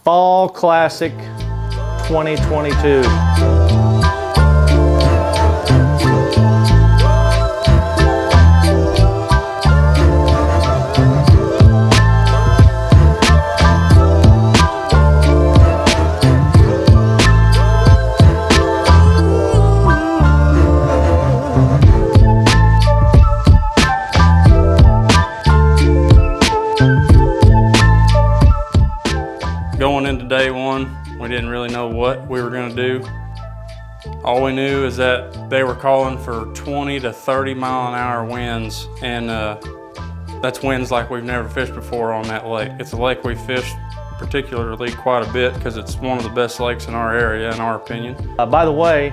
Fall Classic 2022. Going into day one, we didn't really know what we were going to do. All we knew is that they were calling for 20 to 30 mile an hour winds, and that's winds like we've never fished before on that lake. It's a lake we fished particularly quite a bit because it's one of the best lakes in our area, in our opinion. By the way,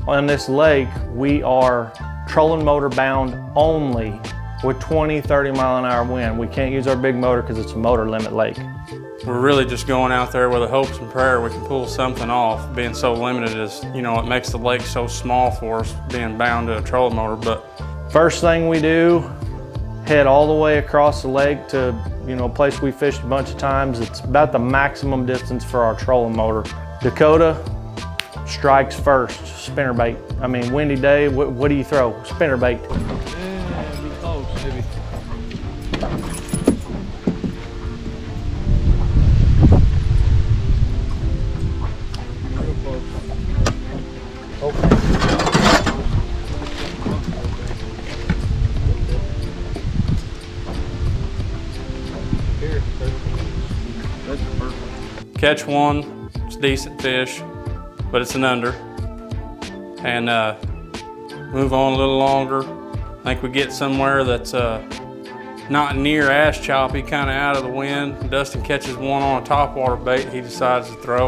on this lake, we are trolling motor bound only with 20, 30 mile an hour wind. We can't use our big motor because it's a motor limit lake. We're really just going out there with the hopes and prayer we can pull something off. Being so limited is, you know, it makes the lake so small for us, being bound to a trolling motor. But first thing we do, head all the way across the lake to, you know, a place we fished a bunch of times. It's about the maximum distance for our trolling motor. Dakota strikes first, spinnerbait. I mean, windy day, what do you throw? Spinnerbait. Yeah, be close, maybe. catch one, it's a decent fish, but it's an under. And move on a little longer. I think we get somewhere that's not near ash choppy, kind of out of the wind. Dustin catches one on a topwater bait he decides to throw.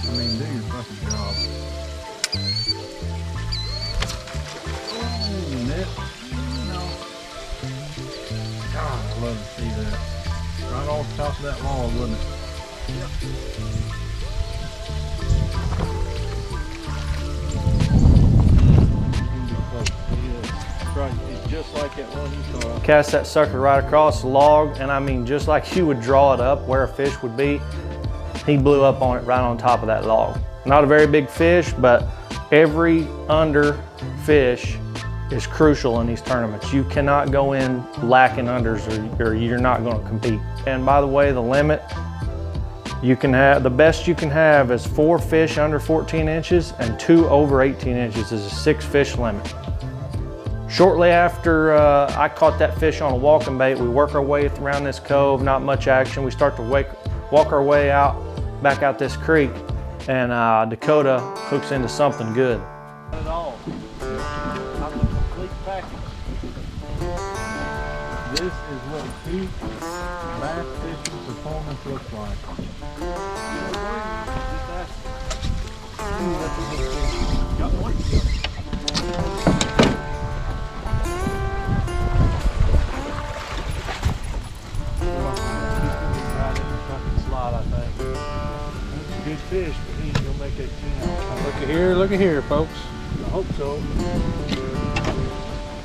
I mean, do your fucking job. Oh, net. No. God, I love to see that. Right off the top of that log, wouldn't it? Right, it's just like that one you saw. Cast that sucker right across the log, and I mean, just like you would draw it up where a fish would be, he blew up on it right on top of that log. Not a very big fish, but every under fish is crucial in these tournaments. You cannot go in lacking unders or you're not going to compete. And by the way, the limit, you can have, the best you can have is 4 fish under 14 inches and 2 over 18 inches is a 6 fish limit. Shortly after I caught that fish on a walking bait, we work our way around this cove, not much action. We start to walk our way out, back out this creek, and Dakota hooks into something good. Not at all. I'm the complete package. This is what peak bass fishing performance looks like. Got one. Good fish, but he's gonna make that 10. Look at here, folks. I hope so.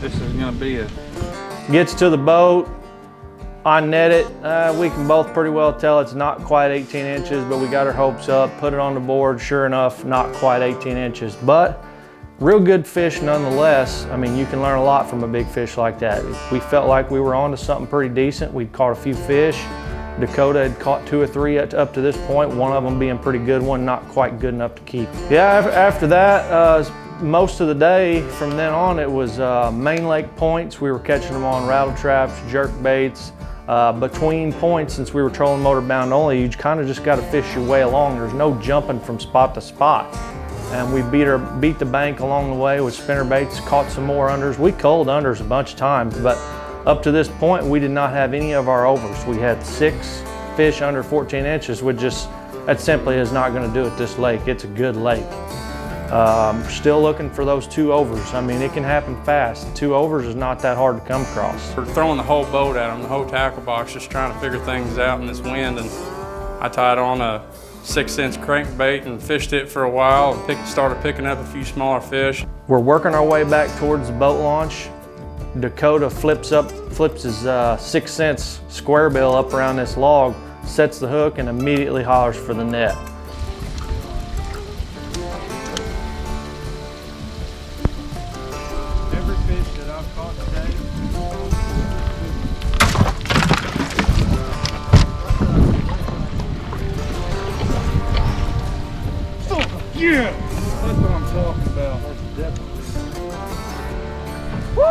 This is gonna be a. Gets to the boat, I net it. We can both pretty well tell it's not quite 18 inches, but we got our hopes up, put it on the board. Sure enough, not quite 18 inches, but real good fish nonetheless. I mean, you can learn a lot from a big fish like that. We felt like we were onto something pretty decent. We'd caught a few fish. Dakota had caught 2 or 3 up to this point, one of them being pretty good, one not quite good enough to keep. Yeah, after that, most of the day from then on, it was main lake points. We were catching them on rattle traps, jerk baits. Between points, since we were trolling motor bound only, you kind of just got to fish your way along. There's no jumping from spot to spot. And we beat the bank along the way with spinner baits, caught some more unders. We culled unders a bunch of times, but up to this point, we did not have any of our overs. We had 6 fish under 14 inches, which just, that simply is not going to do it this lake. It's a good lake. Still looking for those 2 overs. I mean, it can happen fast. 2 overs is not that hard to come across. We're throwing the whole boat at them, the whole tackle box, just trying to figure things out in this wind. And I tied on a 6-inch crankbait and fished it for a while and started picking up a few smaller fish. We're working our way back towards the boat launch. Dakota flips his 6 cents square bill up around this log, sets the hook, and immediately hollers for the net. Every fish that I've caught today. Yeah! That's what I'm talking about. That's definitely. Woo!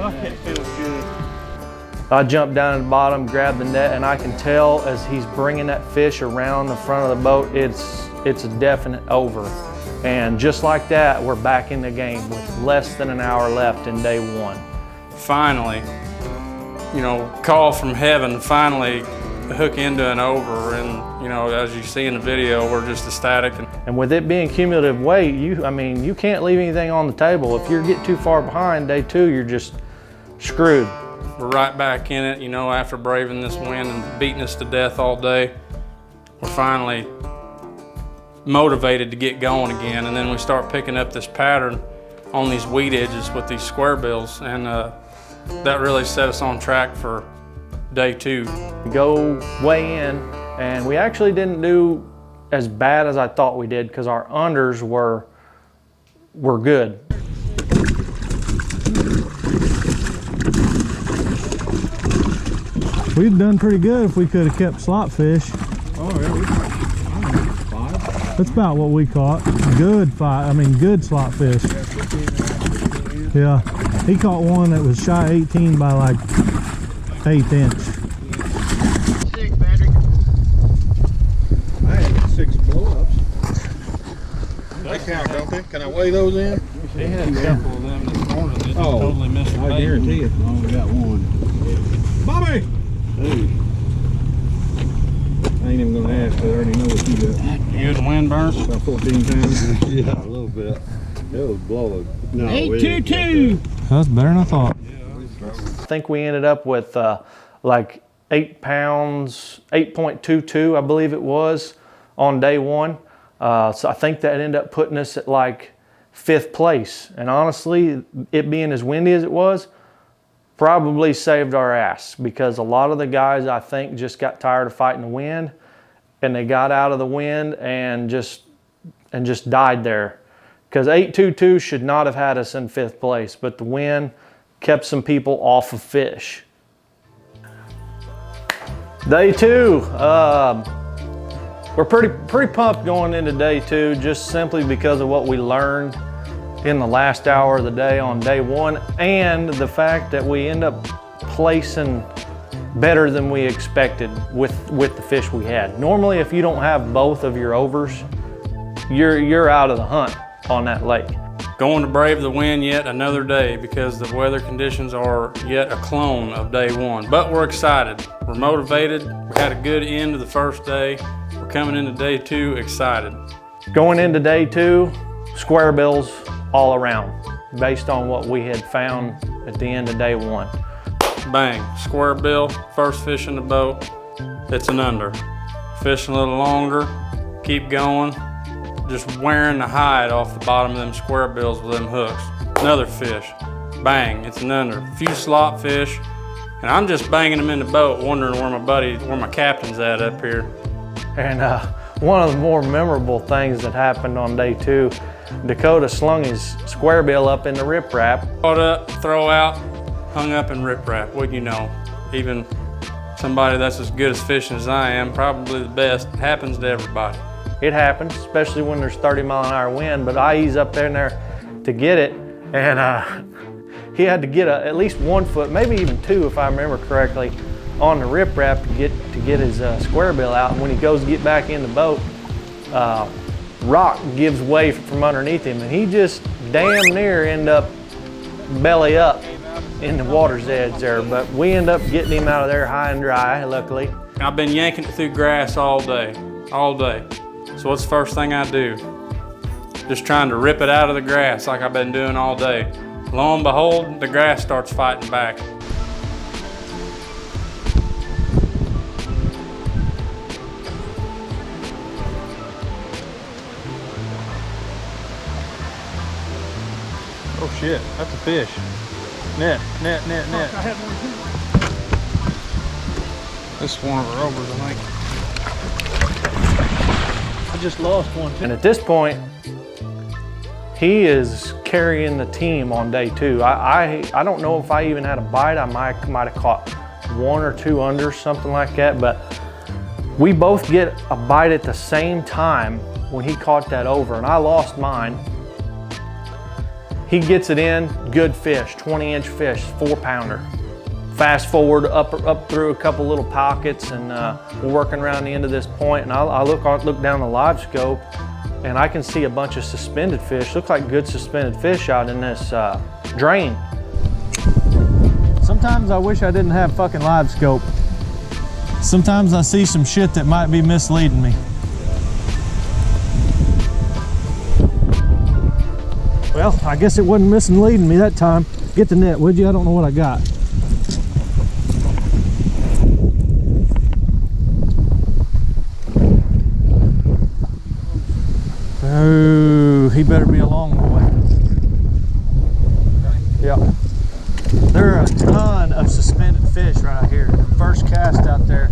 Oh, it feels good. I jump down at the bottom, grab the net, and I can tell as he's bringing that fish around the front of the boat, it's a definite over. And just like that, we're back in the game with less than an hour left in day one. Finally, you know, call from heaven, finally hook into an over, and you know, as you see in the video, we're just ecstatic. And with it being cumulative weight, you can't leave anything on the table. If you get too far behind day two, you're just screwed. We're right back in it, you know, after braving this wind and beating us to death all day. We're finally motivated to get going again, and then we start picking up this pattern on these weed edges with these square bills, and that really set us on track for day two. We go way in, and we actually didn't do as bad as I thought we did because our unders were good. We've done pretty good if we could have kept slot fish. Oh, yeah, we caught 5. That's about what we caught. Good good slot fish. Yeah, he caught one that was shy 18 by like 1/8 inch. 6, Patrick. I had 6 blow-ups. They count, don't they? Can I weigh those in? They had a couple of them this morning that totally missed the bait. I guarantee it. I only got one. Bobby! Hey. I ain't even gonna ask, but I already know what you got. You good in wind burns? About 14 times. Yeah, a little bit. It was blowing. No, 822! That's better than I thought. I think we ended up with like 8 pounds, 8.22, I believe it was, on day one. So I think that ended up putting us at like 5th place. And honestly, it being as windy as it was, probably saved our ass, because a lot of the guys, I think, just got tired of fighting the wind, and they got out of the wind and just died there. Because 822 should not have had us in 5th place, but the wind kept some people off of fish. Day two, we're pretty pumped going into day two, just simply because of what we learned in the last hour of the day on day one, and the fact that we end up placing better than we expected with the fish we had. Normally, if you don't have both of your overs, you're out of the hunt on that lake. Going to brave the wind yet another day, because the weather conditions are yet a clone of day one. But we're excited, we're motivated, we had a good end to the first day. We're coming into day two excited. Going into day two, square bills all around, based on what we had found at the end of day one. Bang, square bill, first fish in the boat, it's an under. Fishing a little longer, keep going, just wearing the hide off the bottom of them square bills with them hooks. Another fish, bang, it's an under. A few slot fish, and I'm just banging them in the boat, wondering where my captain's at up here. And one of the more memorable things that happened on day two, Dakota slung his square bill up in the riprap. Caught up, throw out, hung up in riprap. What do you know? Even somebody that's as good as fishing as I am, probably the best, happens to everybody. It happens, especially when there's 30-mile-an-hour wind, but I ease up there to get it, and he had to get at least 1 foot, maybe even 2 if I remember correctly, on the riprap to get his square bill out. And when he goes to get back in the boat, rock gives way from underneath him, and he just damn near end up belly up in the water's edge there. But we end up getting him out of there high and dry, luckily. I've been yanking it through grass all day. So what's the first thing I do? Just trying to rip it out of the grass like I've been doing all day. Lo and behold, the grass starts fighting back. shit, that's a fish. Net. I had one too. This is one of our overs, I think. I just lost one too. And at this point, he is carrying the team on day 2. I don't know if I even had a bite. I might have caught 1 or 2 unders, something like that, but we both get a bite at the same time when he caught that over, and I lost mine. He gets it in, good fish, 20-inch fish, 4-pounder. Fast forward up through a couple little pockets, and we're working around the end of this point, and I look down the live scope, and I can see a bunch of suspended fish. Look like good suspended fish out in this drain. Sometimes I wish I didn't have fucking live scope. Sometimes I see some shit that might be misleading me. Well, I guess it wasn't misleading me that time. Get the net, would you? I don't know what I got. Oh, he better be a long boy. Yeah. There are a ton of suspended fish right out here. First cast out there.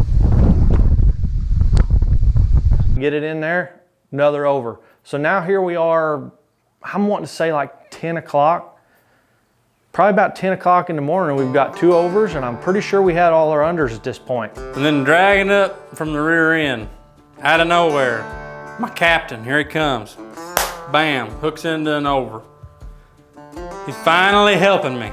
Get it in there, another over. So now here we are, I'm wanting to say like 10 o'clock. Probably about 10 o'clock in the morning, we've got 2 overs, and I'm pretty sure we had all our unders at this point. And then dragging up from the rear end, out of nowhere, my captain, here he comes. Bam, hooks into an over. He's finally helping me.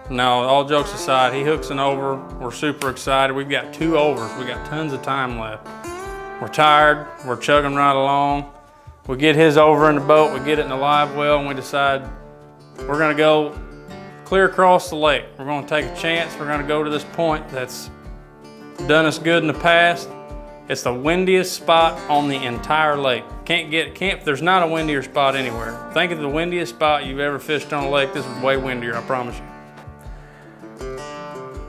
No, all jokes aside, he hooks an over. We're super excited. We've got 2 overs. We got tons of time left. We're tired, we're chugging right along. We get his over in the boat, we get it in the live well, and we decide we're gonna go clear across the lake. We're gonna take a chance. We're gonna go to this point that's done us good in the past. It's the windiest spot on the entire lake. There's not a windier spot anywhere. Think of the windiest spot you've ever fished on a lake. This is way windier, I promise you.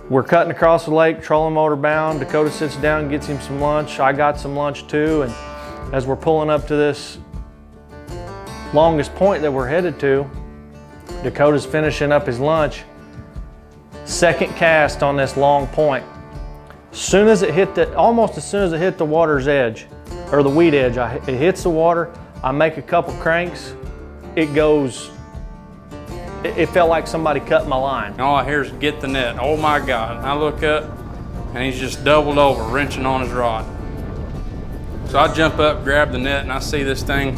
We're cutting across the lake, trolling motor bound. Dakota sits down and gets him some lunch. I got some lunch too, and as we're pulling up to this longest point that we're headed to, Dakota's finishing up his lunch. Second cast on this long point. Almost as soon as it hit the water's edge, or the weed edge, it hits the water, I make a couple cranks, it felt like somebody cut my line. All I hear is get the net. Oh my God. And I look up and he's just doubled over, wrenching on his rod. So I jump up, grab the net, and I see this thing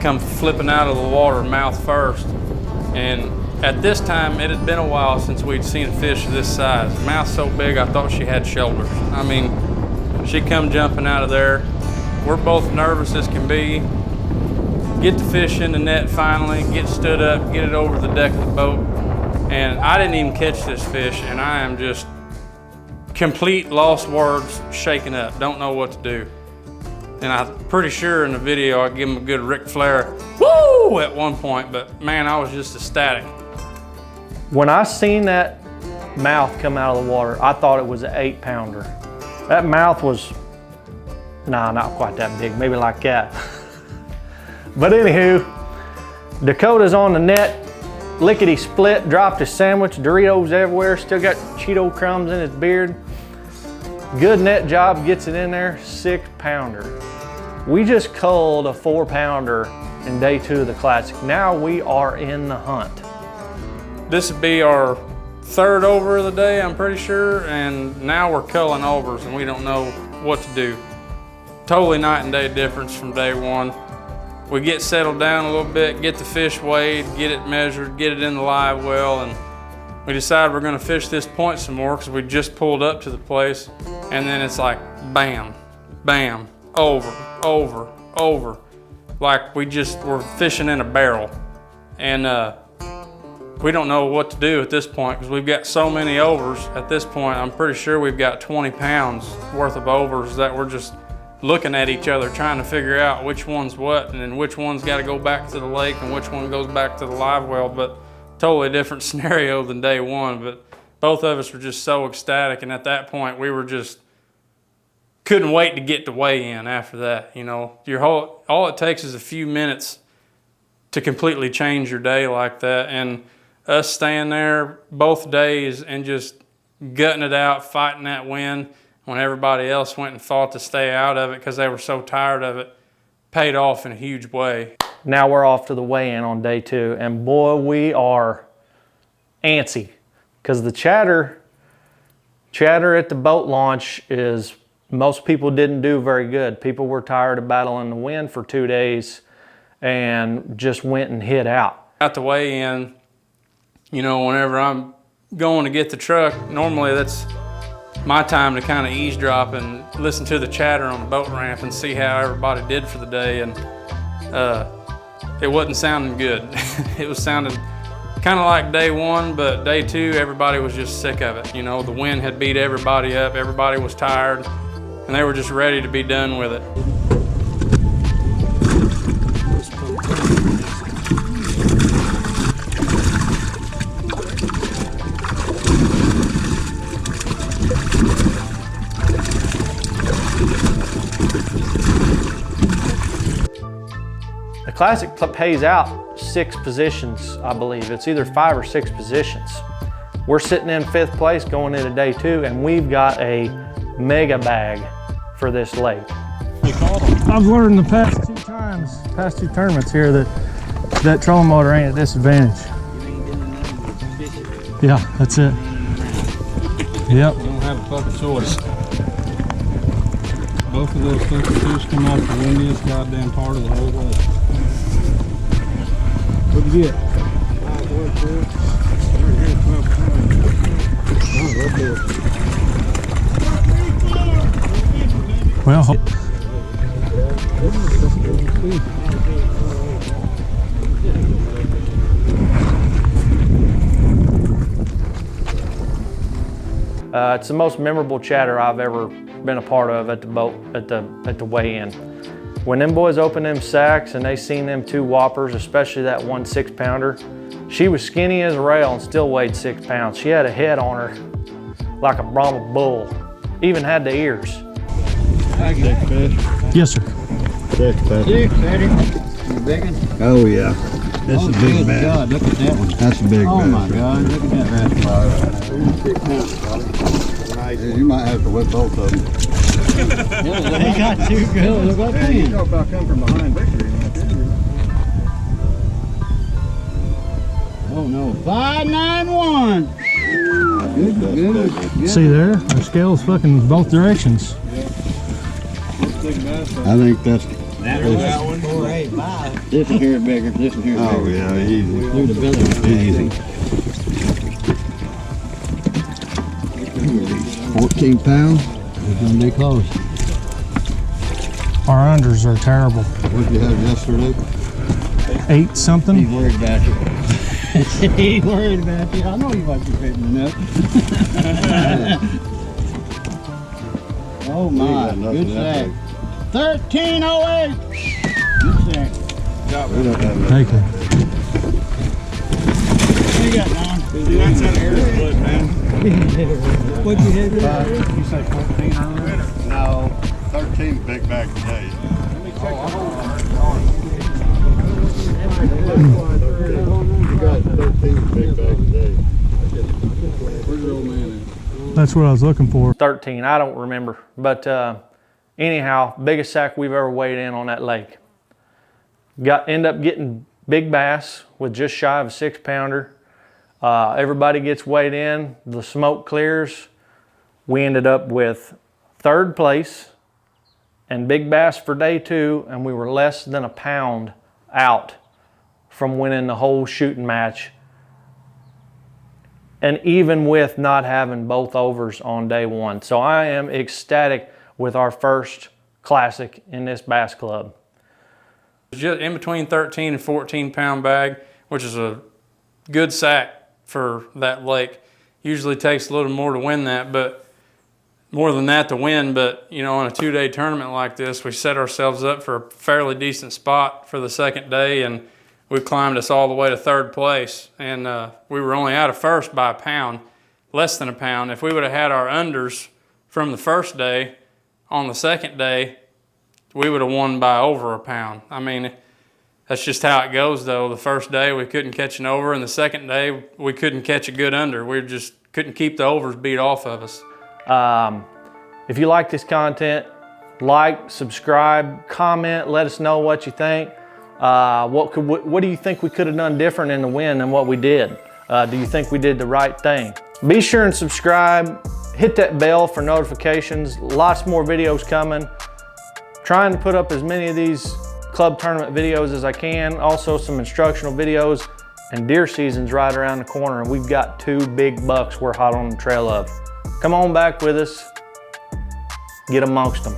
come flipping out of the water mouth first. And at this time, it had been a while since we'd seen a fish of this size. Mouth so big, I thought she had shoulders. I mean, she come jumping out of there. We're both nervous as can be. Get the fish in the net finally, get stood up, get it over the deck of the boat. And I didn't even catch this fish, and I am just complete lost words, shaken up, don't know what to do. And I'm pretty sure in the video I give him a good Ric Flair, woo, at one point, but man, I was just ecstatic. When I seen that mouth come out of the water, I thought it was an 8-pounder. That mouth was, nah, not quite that big, maybe like that. But anywho, Dakota's on the net, lickety split, dropped his sandwich, Doritos everywhere, still got Cheeto crumbs in his beard. Good net job, gets it in there, 6-pounder. We just culled a 4-pounder in day 2 of the Classic. Now we are in the hunt. This would be our 3rd over of the day, I'm pretty sure, and now we're culling overs and we don't know what to do. Totally night and day difference from day 1. We get settled down a little bit, get the fish weighed, get it measured, get it in the live well, and we decide we're gonna fish this point some more because we just pulled up to the place, and then it's like bam, bam, over, over, over. Like we're fishing in a barrel. And we don't know what to do at this point because we've got so many overs. At this point, I'm pretty sure we've got 20 pounds worth of overs that we're just looking at each other trying to figure out which one's what and then which one's got to go back to the lake and which one goes back to the live well. But totally different scenario than day 1. But both of us were just so ecstatic, and at that point we were just couldn't wait to get to weigh in after that. You know, all it takes is a few minutes to completely change your day like that. And us staying there both days and just gutting it out, fighting that wind when everybody else went and fought to stay out of it because they were so tired of it, paid off in a huge way. Now we're off to the weigh-in on day 2, and boy, we are antsy because the chatter at the boat launch is, most people didn't do very good. People were tired of battling the wind for 2 days and just went and hid out. At the weigh-in, you know, whenever I'm going to get the truck, normally that's my time to kind of eavesdrop and listen to the chatter on the boat ramp and see how everybody did for the day. And it wasn't sounding good. It was sounding kind of like day 1, but day 2, everybody was just sick of it. You know, the wind had beat everybody up, everybody was tired, and they were just ready to be done with it. The Classic pays out 6 positions, I believe. It's either 5 or 6 positions. We're sitting in 5th place going into day 2, and we've got a mega bag for this lake. I've learned the past two tournaments here, that trolling motor ain't a disadvantage. Yeah, that's it. Yep. We don't have a fucking choice. Both of those fucking fish come off the windiest goddamn part of the whole lake. What'd you get? Well, it's the most memorable chatter I've ever been a part of at the boat, at the weigh-in. When them boys opened them sacks and they seen them 2 whoppers, especially that 1 6-pounder, she was skinny as a rail and still weighed 6 pounds. She had a head on her like a Brahma bull, even had the ears. Big fish. yes, sir. Big fish. Big, Eddie. You big one? Oh yeah. This is a big good man. God, look at that one. That's a big Oh man. my God, look at that rascal. Nice. You might have to whip both of them. They got 2 good. Look at You that. talk about coming from behind victory. Oh no, 591. Good. See there? Our scale's fucking both directions. I think that's. That one. 485. This one here is bigger. This one here is Oh bigger. yeah, easy. Through the belly. Easy. 14 pounds. It's gonna be close. Our unders are terrible. What did you have yesterday? 8 He's something. worried about you. He's worried about you. I know you like your fishing enough. Oh my, good sack. 1308. Good sack. We don't have enough. Take it. What you got, Don? That's an air split, man. What'd you hit? You say 14 earlier? No, 13 big bag today. You got 13 big bag today. Where's your old man at? That's what I was looking for. 13, I don't remember. But anyhow, biggest sack we've ever weighed in on that lake. End up getting big bass with just shy of a 6-pounder. Everybody gets weighed in, the smoke clears. We ended up with 3rd place and big bass for day 2, and we were less than a pound out from winning the whole shooting match. And even with not having both overs on day 1. So I am ecstatic with our first classic in this bass club. Just in between 13 and 14 pound bag, which is a good sack for that lake. Usually takes a little more to win that, but more than that to win. But you know, on a 2-day tournament like this, we set ourselves up for a fairly decent spot for the 2nd day, and we climbed us all the way to 3rd place. And we were only out of 1st by a pound, less than a pound. If we would have had our unders from the 1st day, on the 2nd day, we would have won by over a pound. I mean, That's just how it goes though. The first day we couldn't catch an over, and the second day we couldn't catch a good under. We just couldn't keep the overs beat off of us. If you like this content, like, subscribe, comment, let us know what you think. What do you think we could have done different in the wind than what we did? Do you think we did the right thing? Be sure and subscribe, hit that bell for notifications. Lots more videos coming. Trying to put up as many of these club tournament videos as I can. Also some instructional videos, and deer season's right around the corner, and we've got 2 big bucks we're hot on the trail of. Come on back with us, get amongst them.